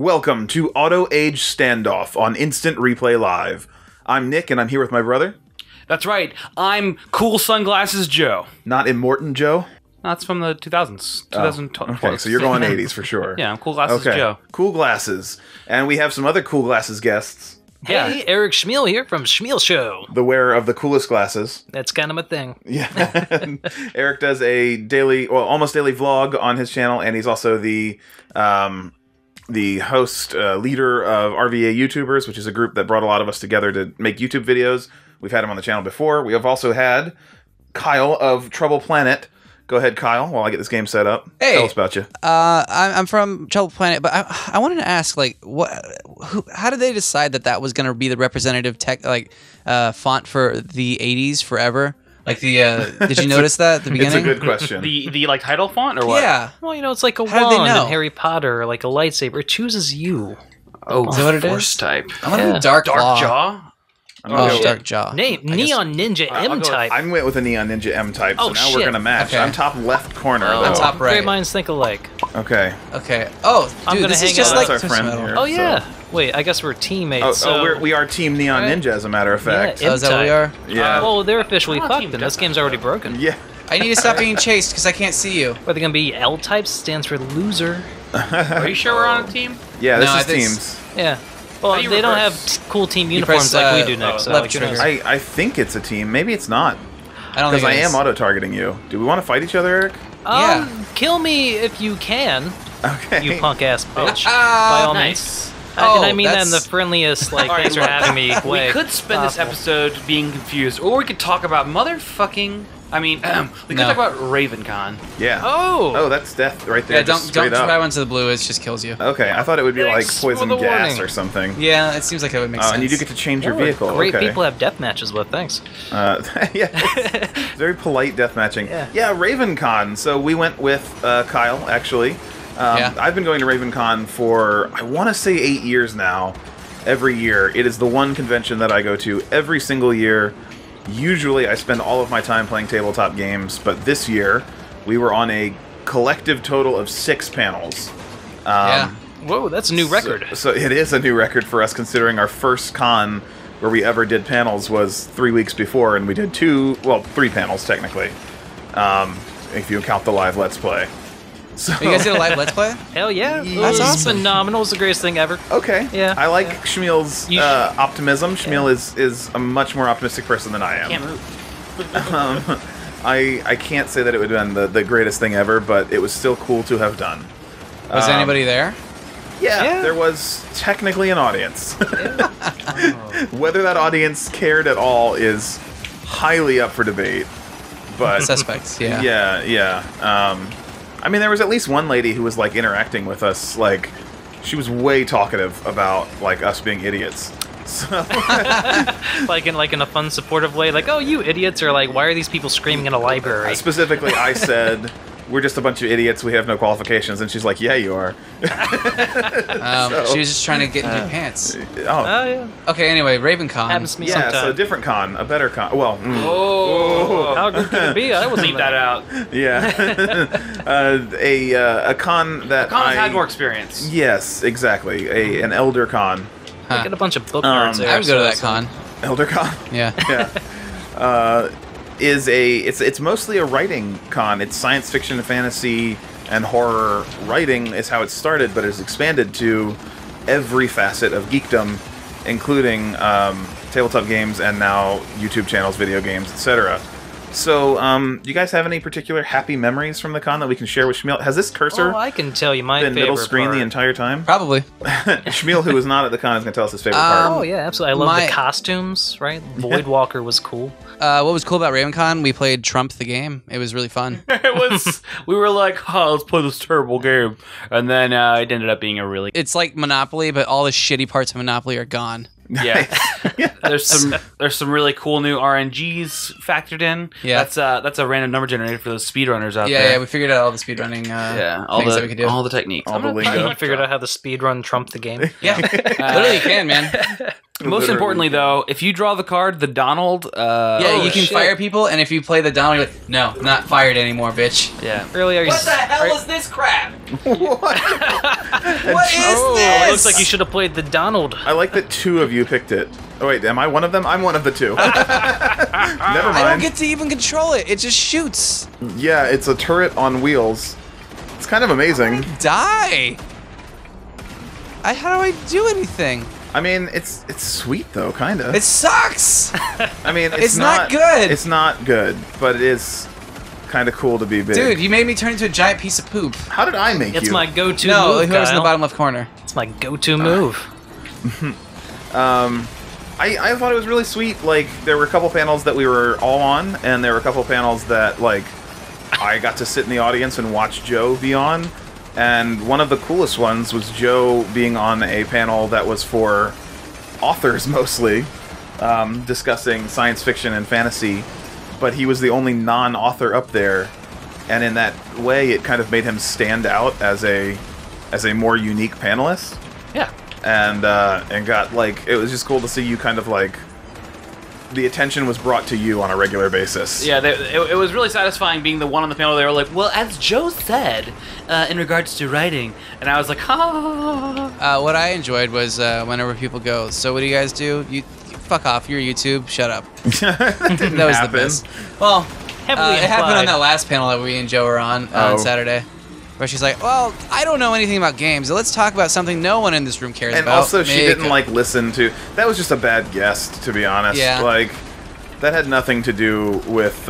Welcome to Auto Age Standoff on Instant Replay Live. I'm Nick, and I'm here with my brother. That's right. I'm Cool Sunglasses Joe. Not Immortan Joe? That's from the 2000s. 2012. Okay, so you're going 80s for sure. Yeah, I'm Cool Glasses Joe. Cool Glasses. And we have some other Cool Glasses guests. Yeah. Hey, Eric Schmiel here from Schmiel Show. The wearer of the coolest glasses. That's kind of my thing. Yeah. Eric does a daily, well, almost daily vlog on his channel, and he's also the host, leader of RVA YouTubers, which is a group that brought a lot of us together to make YouTube videos. We've had him on the channel before. We have also had Kyle of Trouble Planet. Go ahead, Kyle, while I get this game set up. Hey, tell us about you. I'm from Trouble Planet, but I wanted to ask, like, how did they decide that was going to be the representative font for the 80s forever? Like did you notice that at the beginning? It's a good question. the like title font or what? Yeah. Well, you know, it's like a How wand in Harry Potter, like a lightsaber. It chooses you. Oh, is that what it Force is? type. I want to be Dark Jaw. Dark Jaw. Neon Ninja M type. I went with a Neon Ninja M type, so Oh, now shit. we're going to match. Okay. I'm top left corner, though. I'm top right. Great minds think alike. Okay. Okay. Oh, dude, I'm gonna this hang is just out. like That's our friend Metal. here. Oh, yeah. So. Wait, I guess we're teammates. We are Team Neon Right. Ninja, as a matter of fact. Yeah, Oh, is that what we are? Yeah. well, they're officially I'm on fucked, Team and this Deathmatch. game's already broken. Yeah. I need to stop being chased because I can't see you. Are they going to be L types? Stands for loser. Are you sure we're on a team? Yeah, No, this I is think teams. Yeah. Well, you they don't have reverse? cool team uniforms press, like we do, Nick. So left who knows? trigger. I think it's a team. Maybe it's not. I don't Because think I it am is. auto-targeting you. Do we want to fight each other, Eric? Yeah. Kill me if you can, Okay. you punk ass bitch. Ah, by all Nice. means. And I mean that in the that's- friendliest, like, All right, thanks for look, having me way. We could spend this Awful. episode being confused, or we could talk about motherfucking. I mean, we could No. talk about RavenCon. Yeah. Oh! Oh, that's death right there. Yeah, just don't straight up. try one to the blue. It just kills you. Okay, I thought it would be like Thanks for poison the gas warning. or something. Yeah, it seems like it would make sense. And you do get to change your Oh, vehicle. Great okay. people have death matches with, thanks. Yeah, it's very polite death matching. Yeah. RavenCon. So we went with Kyle, actually. Yeah. I've been going to RavenCon for, I want to say 8 years now. Every year. It is the one convention that I go to every single year. Usually I spend all of my time playing tabletop games, but this year we were on a collective total of 6 panels. Yeah. Whoa, that's a new record. So it is a new record for us, considering our first con where we ever did panels was 3 weeks before, and we did 3 panels technically, if you count the live Let's Play. So, You guys did a live Let's Play? Hell yeah. That's It was awesome. phenomenal. It's the greatest thing ever. okay. Yeah, I like yeah. Schmiel's You optimism. Schmiel is a much more optimistic person than I am. Can't move. I can't say that it would have been the greatest thing ever, but it was still cool to have done. Was anybody there? Yeah, there was technically an audience. Whether that audience cared at all is highly up for debate. But Suspects, yeah. yeah. I mean, there was at least one lady who was like interacting with us. Like, she was way talkative about like us being idiots. So like in a fun, supportive way. Like, oh, you idiots, or like, why are these people screaming in a library? specifically, I said, "We're just a bunch of idiots. We have no qualifications." And she's like, "Yeah, you are." She was just trying to get into your pants. Oh, Oh yeah, Okay, anyway, RavenCon. happens to me yeah. So a sometimes. different con, a better con. Well, Oh, How good could it be? I wasn't leave that out. yeah. A con that Con's I had more experience. Yes, exactly. An elder con. I get a bunch of book nerds there. I would go to that so- con. Elder con. Yeah. Yeah. It's mostly a writing con. It's science fiction, fantasy, and horror writing is how it started, but it's expanded to every facet of geekdom, including tabletop games and now YouTube channels, video games, etc. So, do you guys have any particular happy memories from the con that we can share with Schmiel? Has this cursor Oh, I can tell you my been favorite middle screen part. the entire time? Probably. Schmiel, who was not at the con, is going to tell us his favorite part. Oh yeah, absolutely. I love My- the costumes. Right, Void Walker was cool. What was cool about RavenCon? We played Trump the game. It was really fun. It was. We were like, oh, let's play this terrible game, and then it ended up being a really. It's like Monopoly, but all the shitty parts of Monopoly are gone. Yeah. There's some really cool new RNGs factored in. Yeah. That's a random number generator for those speedrunners out Yeah, there. yeah, we figured out all the speedrunning all things the that we could do. all the techniques. All the You lingo. figured out how to speedrun Trump the game. Yeah, literally you can, man. Most importantly, though, if you draw the card, the Donald. Yeah, you can fire people, and if you play the Donald, you're like, no, not fired anymore, bitch. Yeah. Earlier, What the hell is this crap? What? What is Oh, this? it looks like you should have played the Donald. I like that 2 of you picked it. Oh wait, am I one of them? I'm one of the 2. Never mind. I don't get to even control it. It just shoots. Yeah, it's a turret on wheels. It's kind of amazing. Die. How do I do anything? I mean, it's sweet though, kind of. It sucks. I mean, It's not good. It's not good, but it is kind of cool to be big. Dude, you made me turn into a giant piece of poop. How did I make It's you? my go-to No, move, whoever's in the Kyle. bottom left corner. It's my go-to move. I thought it was really sweet. Like, there were a couple panels that we were all on, and there were a couple panels that, like, I got to sit in the audience and watch Joe be on. And one of the coolest ones was Joe being on a panel that was for authors mostly, discussing science fiction and fantasy. But he was the only non-author up there, and in that way, it kind of made him stand out as a more unique panelist. Yeah. And got, like, it was just cool to see you kind of, like, the attention was brought to you on a regular basis. Yeah, it was really satisfying being the one on the panel. They were like, well, as Joe said, in regards to writing. And I was like, ha. What I enjoyed was whenever people go, so what do you guys do? You fuck off, you're YouTube, shut up. That That was the best. Well, Heavily it happened on implied. that last panel that we and Joe were on Saturday. Where she's like, well, I don't know anything about games, so let's talk about something no one in this room cares And about. also, she didn't, Make- like, listen to... That was just a bad guest, to be honest. Yeah. Like, that had nothing to do with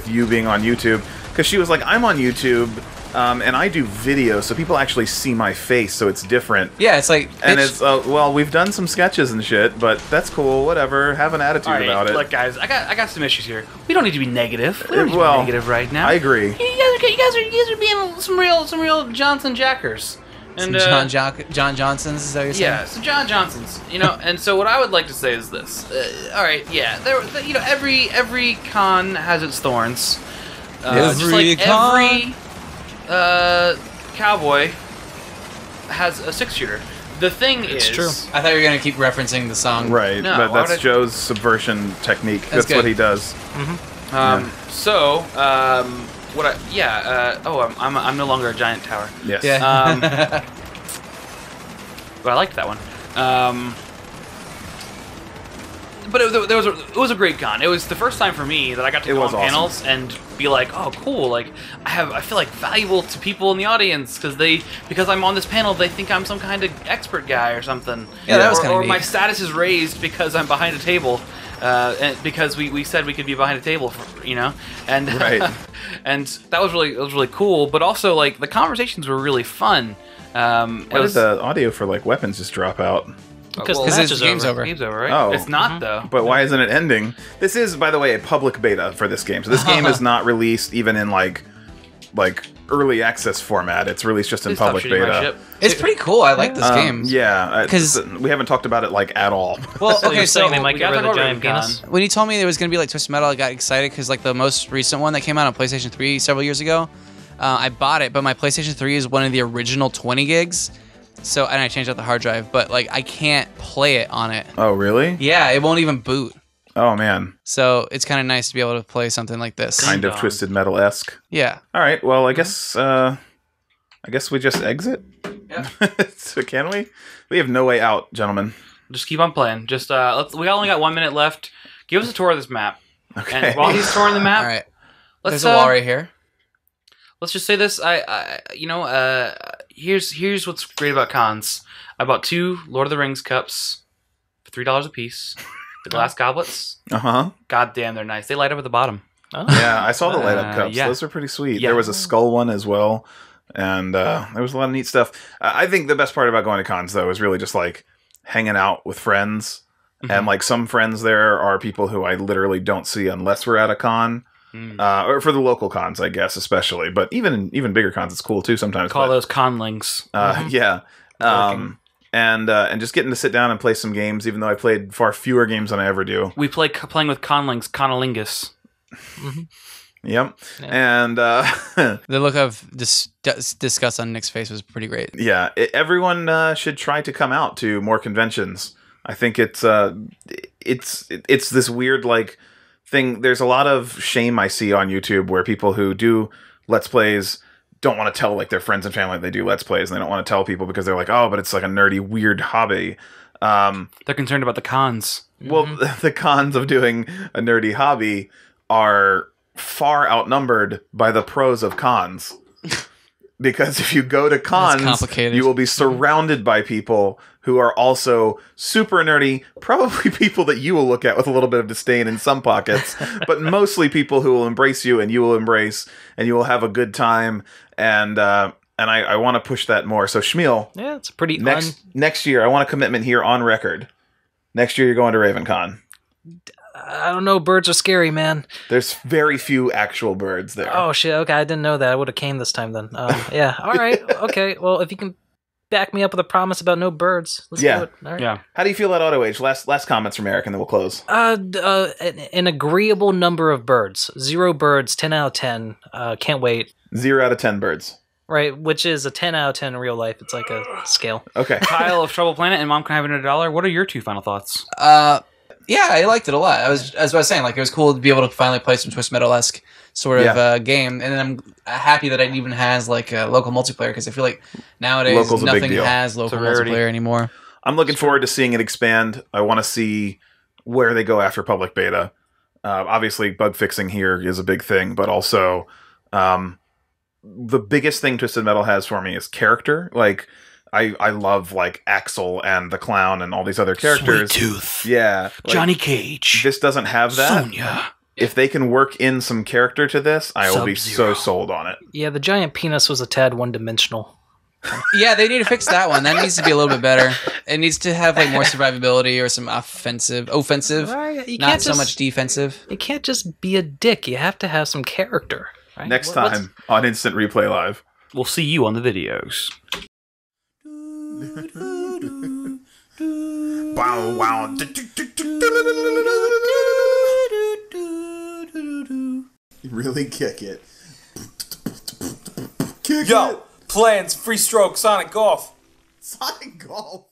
you being on YouTube. Because she was like, I'm on YouTube, and I do video, so people actually see my face, so it's different. Yeah, it's like, And bitch, it's, well, we've done some sketches and shit, but that's cool, whatever. Have an attitude All right, about it. look, guys, I got some issues here. We don't need to be negative. We don't need to Well, be negative right now. I agree. You guys are being some real Johnson Jackers. And John Johnson's, is that what you're saying? yeah, so John Johnson's, and so what I would like to say is this. All right, yeah, every con has its thorns. Just Every like con. every cowboy has a 6-shooter. The thing is, true. I thought you were going to keep referencing the song. Right, No, but why that's would I- Joe's subversion technique. That's good. what he does. what I I'm no longer a giant tower. Yes. Yeah. But I liked that one. But it was a great con. It was the first time for me that I got to It go was on awesome. panels and be like, oh, cool. Like I feel like valuable to people in the audience because I'm on this panel. They think I'm some kind of expert guy or something. Yeah, that was kinda or neat. my status is raised because I'm behind a table. And because we said we could be behind a table, and Right. and that was really cool. But also, like, the conversations were really fun. Why did the audio for, like, weapons just drop out? Because well, the Because match this is game's over. Game's over, right? Oh. It's not though. But why isn't it ending? This is, by the way, a public beta for this game. So this game is not released even in, like early access format. It's released just in Please stop public shooting my beta. ship. It's pretty cool. I like this game. Yeah, 'Cause- we haven't talked about it, like, at all. Well, So okay, you're so saying they might we get gotta rid of the talk giant about penis? Con. when you told me there was going to be, like, Twisted Metal, I got excited because, like, the most recent one that came out on PlayStation 3 several years ago, I bought it, but my PlayStation 3 is one of the original 20 gigs. So, and I changed out the hard drive, but, like, I can't play it on it. Oh, really? Yeah, it won't even boot. Oh, man. So it's kind of nice to be able to play something like this. Kind of Dong. Twisted Metal-esque. Yeah. All right, well, I guess we just exit? Yeah. So can we? We have no way out, gentlemen. Just keep on playing. Just we only got 1 minute left. Give us a tour of this map. Okay. And while he's touring the map, All right. let's There's a wall right here. let's just say this. Here's what's great about cons. I bought 2 Lord of the Rings cups for $3 a piece. The glass goblets. Uh-huh. God damn, they're nice. They light up at the bottom. Oh. Yeah, I saw the light-up cups. yeah. Those are pretty sweet. Yeah. There was a skull one as well, and there was a lot of neat stuff. I think the best part about going to cons, though, is really just, like, hanging out with friends. And, like, some friends there are people who I literally don't see unless we're at a con. Or for the local cons, I guess, especially. But even bigger cons, it's cool, too, sometimes. Call but, those conlings. Yeah. And just getting to sit down and play some games, even though I played far fewer games than I ever do. We play playing with conlings, conolingus. Yep. Yeah. And The look of disgust on Nick's face was pretty great. yeah, everyone should try to come out to more conventions. I think it's this weird like thing. There's a lot of shame I see on YouTube where people who do Let's Plays don't want to tell like their friends and family they do Let's Plays, and they don't want to tell people because they're like, oh, but it's like a nerdy, weird hobby. They're concerned about the cons. Well, the cons of doing a nerdy hobby are far outnumbered by the pros of cons. Because if you go to cons, you will be surrounded by people who are also super nerdy, probably people that you will look at with a little bit of disdain in some pockets, but mostly people who will embrace you and you will embrace, and you will have a good time. And I want to push that more. So Schmiel, yeah, it's pretty next year. I want a commitment here on record. Next year, you're going to RavenCon. I don't know. Birds are scary, man. There's very few actual birds there. Oh shit. Okay, I didn't know that. I would have came this time then. Yeah. All right. Okay. Well, if you can back me up with a promise about no birds, let's do it. All right. Yeah. How do you feel about Auto Age? Last comments from Eric, and then we'll close. An agreeable number of birds. 0 birds. 10 out of 10. Can't wait. 0 out of 10 birds. Right, which is a 10 out of 10 in real life. It's like a scale. Okay. Kyle of Trouble Planet and Mom Can I Have $100. What are your 2 final thoughts? Yeah, I liked it a lot. As I was saying, like it was cool to be able to finally play some Twist Metal-esque sort of game, and then I'm happy that it even has like a local multiplayer, because I feel like nowadays Local's a big nothing deal. has local multiplayer anymore. I'm looking forward to seeing it expand. I want to see where they go after public beta. Obviously, bug fixing here is a big thing, but also the biggest thing Twisted Metal has for me is character. Like, I love like Axel and the Clown and all these other characters. Sweet Tooth. Yeah. Like, Johnny Cage. This doesn't have that. Sonya. If they can work in some character to this, I will be Sub-Zero. so sold on it. Yeah, the giant penis was a tad one-dimensional. Yeah, they need to fix that one. That needs to be a little bit better. It needs to have like more survivability or some offensive, Right, you not can't so just- much defensive. You can't just be a dick. You have to have some character. Right? Next time on Instant Replay Live. We'll see you on the videos. Wow, wow. Really kick it. Kick Yo, plans, free stroke, Sonic Golf. Sonic Golf.